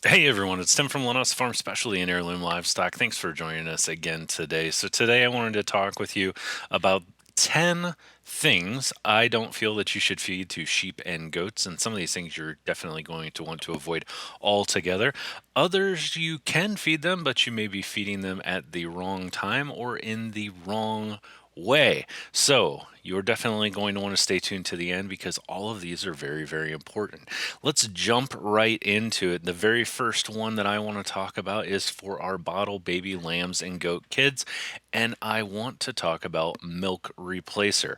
Hey everyone, it's Tim from Linessa Farm Specialty and Heirloom Livestock. Thanks for joining us again today. So today I wanted to talk with you about 10 things I don't feel that you should feed to sheep and goats, and some of these things you're definitely going to want to avoid altogether. Others you can feed them, but you may be feeding them at the wrong time or in the wrong way. So, you're definitely going to want to stay tuned to the end because all of these are very, very important. Let's jump right into it. The very first one that I want to talk about is for our bottle baby lambs and goat kids, and I want to talk about milk replacer.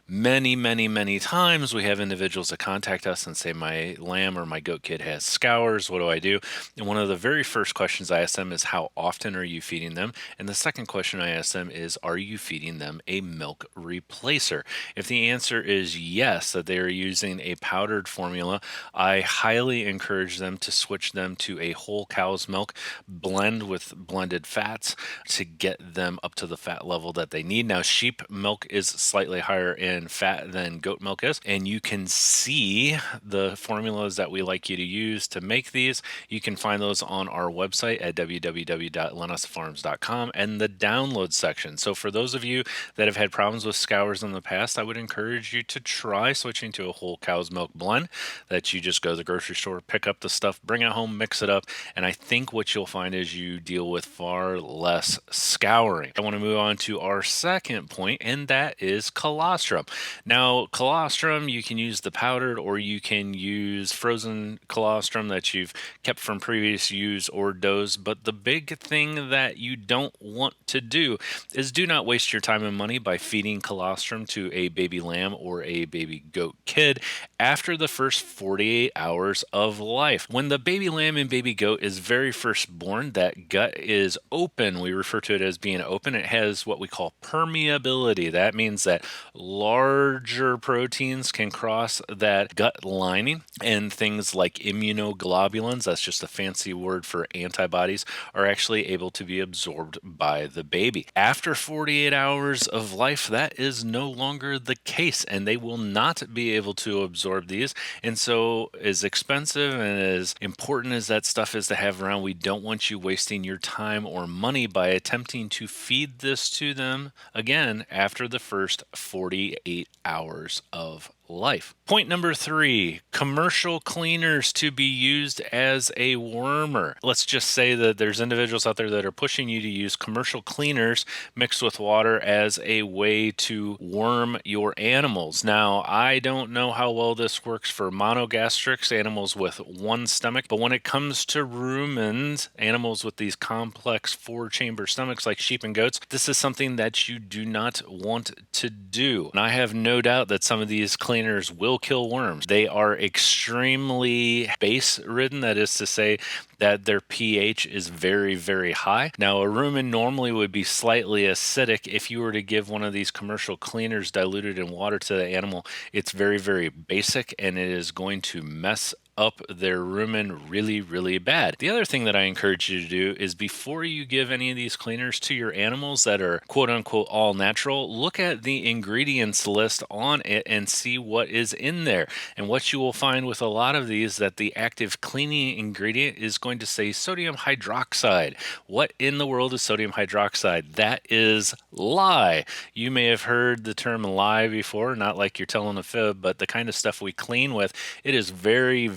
Many times we have individuals that contact us and say, my lamb or my goat kid has scours. What do I do? And one of the very first questions I ask them is, how often are you feeding them? And the second question I ask them is, are you feeding them a milk replacer? If the answer is yes, that they are using a powdered formula, I highly encourage them to switch them to a whole cow's milk blend with blended fats to get them up to the fat level that they need. Now, sheep milk is slightly higher in fat than goat milk is, and you can see the formulas that we like you to use to make these. You can find those on our website at www.lenessafarms.com and the download section. So for those of you that have had problems with scours in the past, I would encourage you to try switching to a whole cow's milk blend that you just go to the grocery store, pick up the stuff, bring it home, mix it up, and I think what you'll find is you deal with far less scouring. I want to move on to our second point, and that is colostrum. Now, colostrum, you can use the powdered or you can use frozen colostrum that you've kept from previous use or dose. But the big thing that you don't want to do is do not waste your time and money by feeding colostrum to a baby lamb or a baby goat kid after the first 48 hours of life. When the baby lamb and baby goat is very first born, that gut is open. We refer to it as being open. It has what we call permeability. That means that larger proteins can cross that gut lining, and things like immunoglobulins, that's just a fancy word for antibodies, are actually able to be absorbed by the baby. After 48 hours of life, that is no longer the case, and they will not be able to absorb these. And so, as expensive and as important as that stuff is to have around, we don't want you wasting your time or money by attempting to feed this to them again after the first 48 hours of life. Point number 3, commercial cleaners to be used as a wormer. Let's just say that there's individuals out there that are pushing you to use commercial cleaners mixed with water as a way to worm your animals. Now, I don't know how well this works for monogastrics, animals with one stomach, but when it comes to rumens, animals with these complex 4-chamber stomachs like sheep and goats, this is something that you do not want to do. And I have no doubt that some of these cleaners will kill worms. They are extremely base ridden, that is to say that their pH is very high. Now, a rumen normally would be slightly acidic. If you were to give one of these commercial cleaners diluted in water to the animal, it's very basic, and it is going to mess up their rumen really bad. The other thing that I encourage you to do is, before you give any of these cleaners to your animals that are quote unquote all natural, look at the ingredients list on it and see what is in there. And what you will find with a lot of these, that the active cleaning ingredient is going to say sodium hydroxide. What in the world is sodium hydroxide? That is lye. You may have heard the term lye before, not like you're telling a fib, but the kind of stuff we clean with, it is very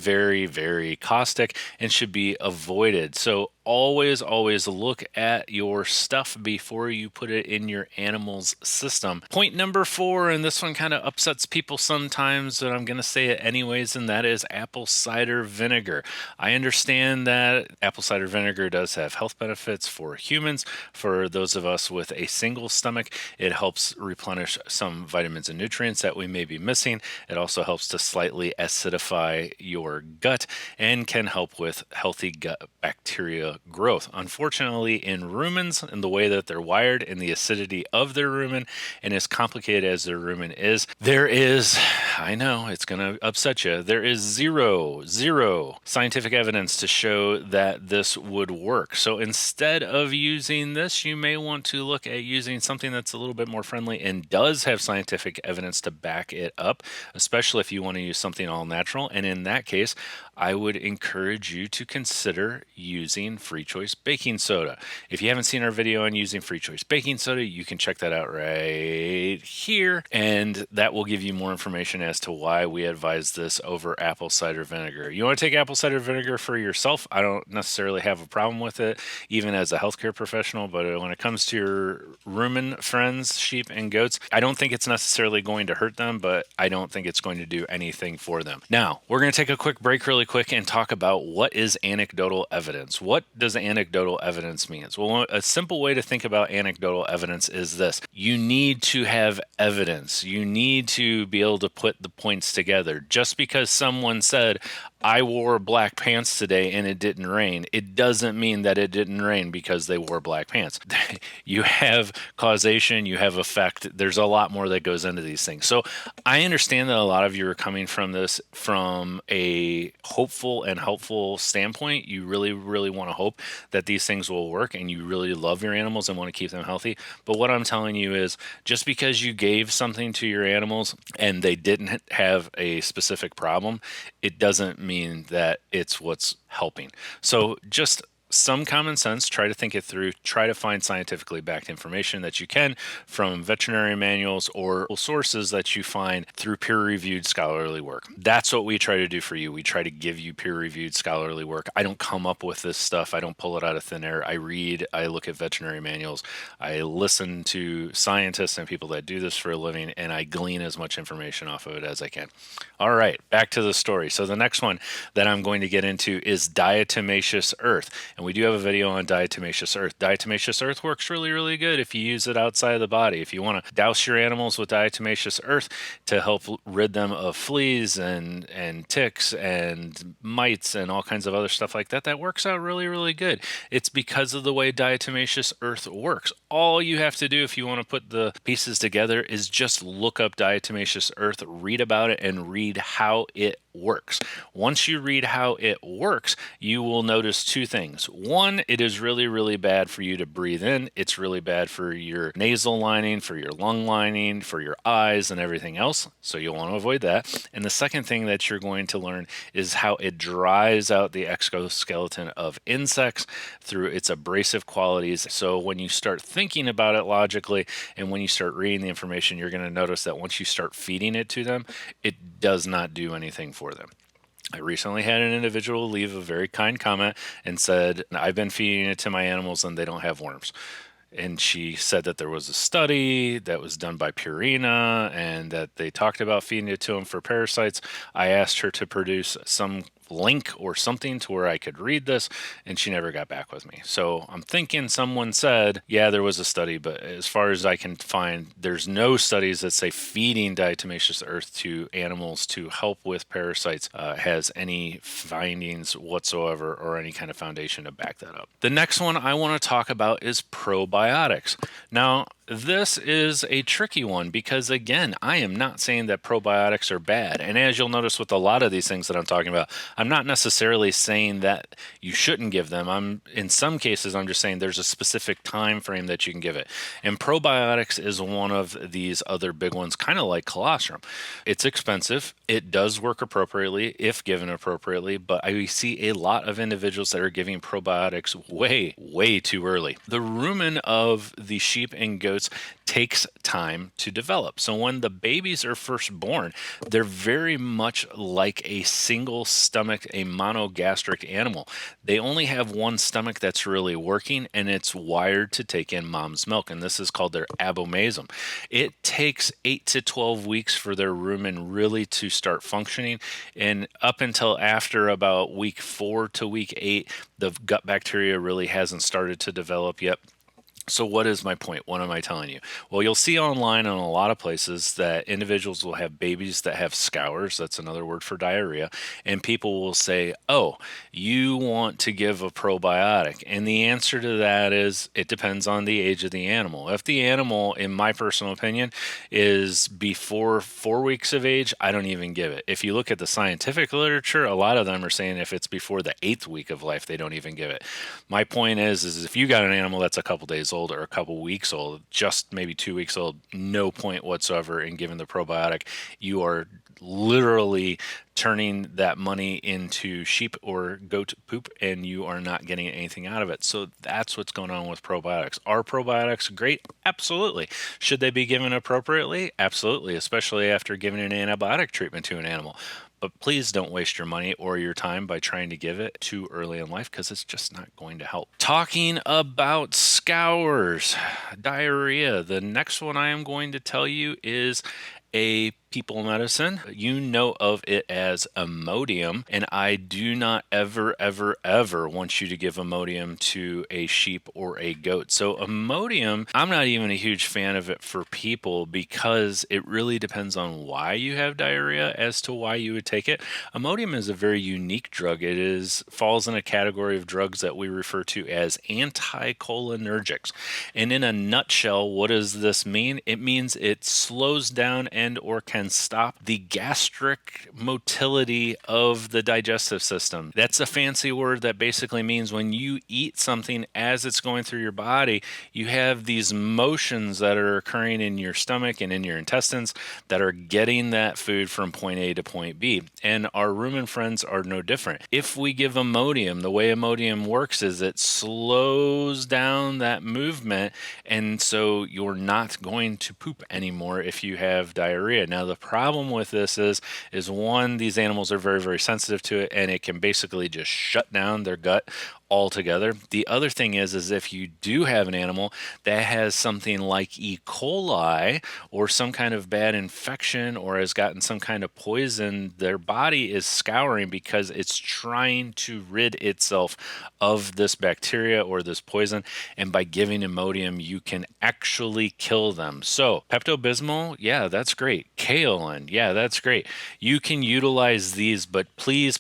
caustic and should be avoided. So always look at your stuff before you put it in your animal's system. Point number 4, and this one kind of upsets people sometimes, but I'm going to say it anyways, and that is apple cider vinegar. I understand that apple cider vinegar does have health benefits for humans. For those of us with a single stomach, it helps replenish some vitamins and nutrients that we may be missing. It also helps to slightly acidify your gut and can help with healthy gut bacteria growth. Unfortunately, in rumens, in the way that they're wired and the acidity of their rumen, and as complicated as their rumen is, there is, I know it's going to upset you, there is zero scientific evidence to show that this would work. So instead of using this, you may want to look at using something that's a little bit more friendly and does have scientific evidence to back it up, especially if you want to use something all natural. And in that case, I would encourage you to consider using free choice baking soda. If you haven't seen our video on using free choice baking soda, you can check that out right here, and that will give you more information as to why we advise this over apple cider vinegar. You want to take apple cider vinegar for yourself? I don't necessarily have a problem with it, even as a healthcare professional, but when it comes to your rumen friends, sheep and goats, I don't think it's necessarily going to hurt them, but I don't think it's going to do anything for them. Now, we're going to take a quick break really quick and talk about what is anecdotal evidence. What does anecdotal evidence mean? Well, a simple way to think about anecdotal evidence is this. You need to have evidence. You need to be able to put the points together. Just because someone said, I wore black pants today and it didn't rain, it doesn't mean that it didn't rain because they wore black pants. You have causation, you have effect. There's a lot more that goes into these things. So I understand that a lot of you are coming from this from a hopeful and helpful standpoint. You really, really want to hope that these things will work, and you really love your animals and want to keep them healthy. But what I'm telling you is, just because you gave something to your animals and they didn't have a specific problem, it doesn't mean that it's what's helping. So just some common sense, try to think it through, try to find scientifically backed information that you can from veterinary manuals or sources that you find through peer-reviewed scholarly work. That's what we try to do for you. We try to give you peer-reviewed scholarly work. I don't come up with this stuff. I don't pull it out of thin air. I read, I look at veterinary manuals, I listen to scientists and people that do this for a living, and I glean as much information off of it as I can. All right, back to the story. So the next one that I'm going to get into is diatomaceous earth. And we do have a video on diatomaceous earth. Diatomaceous earth works really, really good if you use it outside of the body. If you want to douse your animals with diatomaceous earth to help rid them of fleas and ticks and mites and all kinds of other stuff like that, that works out really, really good. It's because of the way diatomaceous earth works. All you have to do if you want to put the pieces together is just look up diatomaceous earth, read about it, and read how it works. Once you read how it works, you will notice two things. One, it is really, really bad for you to breathe in. It's really bad for your nasal lining, for your lung lining, for your eyes, and everything else. So you'll want to avoid that. And the second thing that you're going to learn is how it dries out the exoskeleton of insects through its abrasive qualities. So when you start thinking about it logically and when you start reading the information, you're going to notice that once you start feeding it to them, it does not do anything for them. I recently had an individual leave a very kind comment and said, I've been feeding it to my animals and they don't have worms. And she said that there was a study that was done by Purina and that they talked about feeding it to them for parasites. I asked her to produce some link or something to where I could read this, and she never got back with me. So I'm thinking someone said, yeah, there was a study, but as far as I can find, there's no studies that say feeding diatomaceous earth to animals to help with parasites has any findings whatsoever or any kind of foundation to back that up. The next one I want to talk about is probiotics. Now, this is a tricky one because, again, I am not saying that probiotics are bad. And as you'll notice with a lot of these things that I'm talking about, I'm not necessarily saying that you shouldn't give them. In some cases, I'm just saying there's a specific time frame that you can give it. And probiotics is one of these other big ones, kind of like colostrum. It's expensive. It does work appropriately if given appropriately, but I see a lot of individuals that are giving probiotics way, way too early. The rumen of the sheep and goats takes time to develop. So when the babies are first born, they're very much like a single stomach, a monogastric animal. They only have one stomach that's really working, and it's wired to take in mom's milk, and this is called their abomasum. It takes 8 to 12 weeks for their rumen really to start functioning, and up until after about week 4 to week 8, the gut bacteria really hasn't started to develop yet. So what is my point? What am I telling you? Well, you'll see online in a lot of places that individuals will have babies that have scours. That's another word for diarrhea. And people will say, oh, you want to give a probiotic. And the answer to that is it depends on the age of the animal. If the animal, in my personal opinion, is before 4 weeks of age, I don't even give it. If you look at the scientific literature, a lot of them are saying if it's before the 8th week of life, they don't even give it. My point is if you got an animal that's a couple days old or a couple weeks old, just maybe 2 weeks old, no point whatsoever in giving the probiotic. You are literally turning that money into sheep or goat poop, and you are not getting anything out of it. So that's what's going on with probiotics. Are probiotics great? Absolutely. Should they be given appropriately? Absolutely, especially after giving an antibiotic treatment to an animal. But please don't waste your money or your time by trying to give it too early in life, because it's just not going to help. Talking about scours, diarrhea, the next one I am going to tell you is a people medicine. You know of it as Imodium, and I do not ever want you to give Imodium to a sheep or a goat. So Imodium, I'm not even a huge fan of it for people, because it really depends on why you have diarrhea as to why you would take it. Imodium is a very unique drug. It falls in a category of drugs that we refer to as anticholinergics. And in a nutshell, what does this mean? It means it slows down and or can stop the gastric motility of the digestive system. That's a fancy word that basically means when you eat something, as it's going through your body, you have these motions that are occurring in your stomach and in your intestines that are getting that food from point A to point B. And our rumen friends are no different. If we give Imodium, the way Imodium works is it slows down that movement, and so you're not going to poop anymore if you have diarrhea. Now, the problem with this is one, these animals are very sensitive to it, and it can basically just shut down their gut altogether. The other thing is if you do have an animal that has something like E. coli or some kind of bad infection or has gotten some kind of poison, their body is scouring because it's trying to rid itself of this bacteria or this poison. And by giving Imodium, you can actually kill them. So Pepto-Bismol, yeah, that's great. Kaolin, yeah, that's great. You can utilize these, but please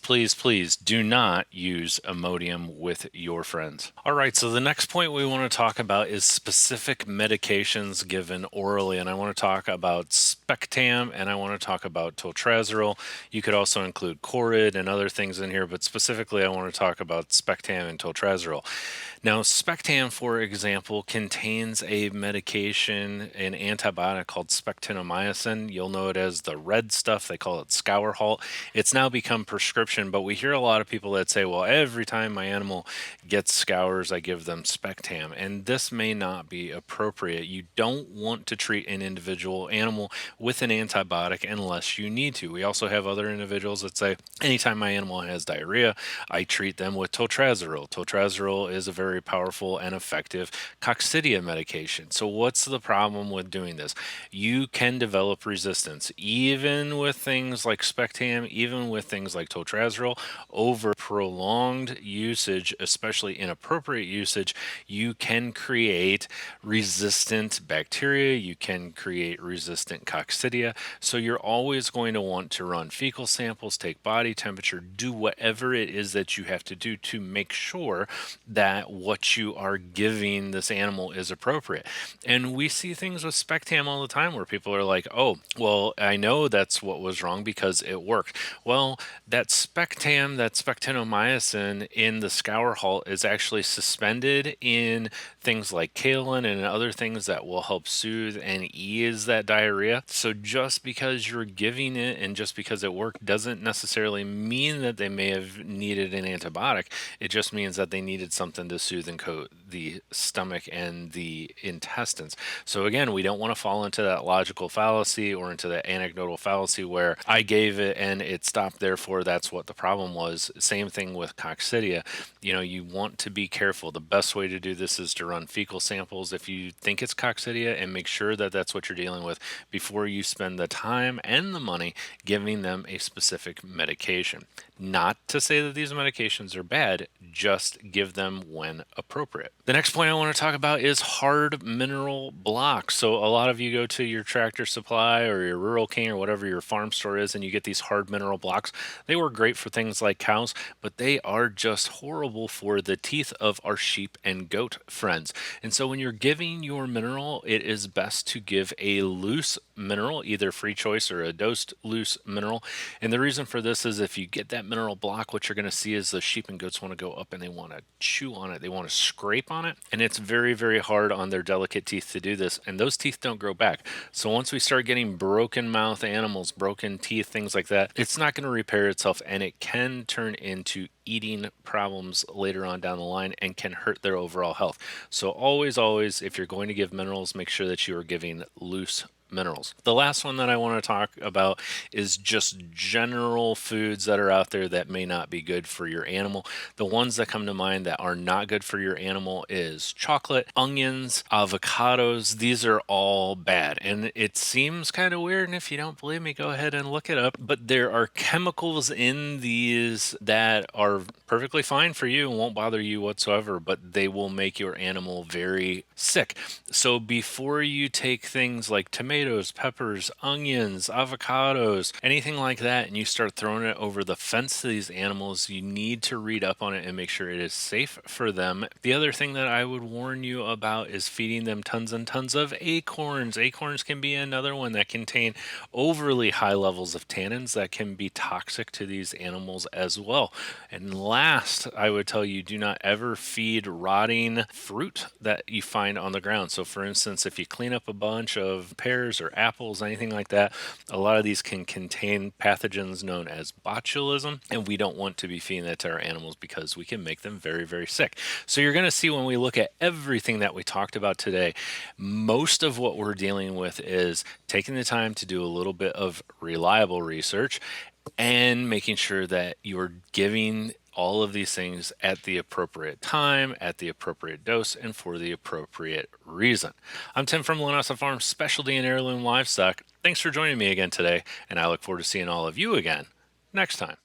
do not use Imodium with your friends. All right, so the next point we want to talk about is specific medications given orally, and I want to talk about Spectam and I want to talk about Toltrazerol. You could also include Corid and other things in here, but specifically I want to talk about Spectam and Toltrazerol. Now, Spectam, for example, contains a medication, an antibiotic called spectinomycin. You'll know it as the red stuff. They call it scour halt. It's now become prescription, but we hear a lot of people that say, well, every time my animal gets scours, I give them Spectam. And this may not be appropriate. You don't want to treat an individual animal with an antibiotic unless you need to. We also have other individuals that say, anytime my animal has diarrhea, I treat them with Toltrazerol. Toltrazerol is a very powerful and effective coccidia medication. So what's the problem with doing this? You can develop resistance, even with things like Spectam, even with things like Toltrazerol. Over prolonged usage, especially inappropriate usage, you can create resistant bacteria, you can create resistant coccidia. So you're always going to want to run fecal samples, take body temperature, do whatever it is that you have to do to make sure that what you are giving this animal is appropriate. And we see things with Spectam all the time where people are like, oh, well, I know that's what was wrong because it worked. Well, that Spectam, that spectinomycin in the scour halt is actually suspended in things like kaolin and other things that will help soothe and ease that diarrhea. So just because you're giving it and just because it worked doesn't necessarily mean that they may have needed an antibiotic. It just means that they needed something to soothe and coat the stomach and the intestines. So again, we don't want to fall into that logical fallacy or into that anecdotal fallacy where I gave it and it stopped, therefore that's what the problem was. Same thing with coccidia. You want to be careful. The best way to do this is to run fecal samples if you think it's coccidia, and make sure that that's what you're dealing with before you spend the time and the money giving them a specific medication. Not to say that these medications are bad, just give them when appropriate. The next point I want to talk about is hard mineral blocks. So a lot of you go to your Tractor Supply or your Rural King or whatever your farm store is, and you get these hard mineral blocks. They work great for things like cows, but they are just horrible helpful for the teeth of our sheep and goat friends. And so when you're giving your mineral, it is best to give a loose mineral, either free choice or a dosed loose mineral. And the reason for this is if you get that mineral block, what you're going to see is the sheep and goats want to go up and they want to chew on it. They want to scrape on it. And it's very, very hard on their delicate teeth to do this. And those teeth don't grow back. So once we start getting broken mouth animals, broken teeth, things like that, it's not going to repair itself, and it can turn into eating problems later on down the line and can hurt their overall health. So always, if you're going to give minerals, make sure that you are giving loose minerals. The last one that I want to talk about is just general foods that are out there that may not be good for your animal. The ones that come to mind that are not good for your animal is chocolate, onions, avocados. These are all bad. And it seems kind of weird, and if you don't believe me, go ahead and look it up. But there are chemicals in these that are perfectly fine for you and won't bother you whatsoever, but they will make your animal very sick. So before you take things like tomatoes, peppers, onions, avocados, anything like that, and you start throwing it over the fence to these animals, you need to read up on it and make sure it is safe for them. The other thing that I would warn you about is feeding them tons and tons of acorns. Acorns can be another one that contain overly high levels of tannins that can be toxic to these animals as well. And last, I would tell you, do not ever feed rotting fruit that you find on the ground. So for instance, if you clean up a bunch of pears or apples, anything like that, a lot of these can contain pathogens known as botulism, and we don't want to be feeding that to our animals because we can make them very, very sick. So you're going to see when we look at everything that we talked about today, most of what we're dealing with is taking the time to do a little bit of reliable research and making sure that you're giving all of these things at the appropriate time, at the appropriate dose, and for the appropriate reason. I'm Tim from Linessa Farm Specialty and Heirloom Livestock. Thanks for joining me again today, and I look forward to seeing all of you again next time.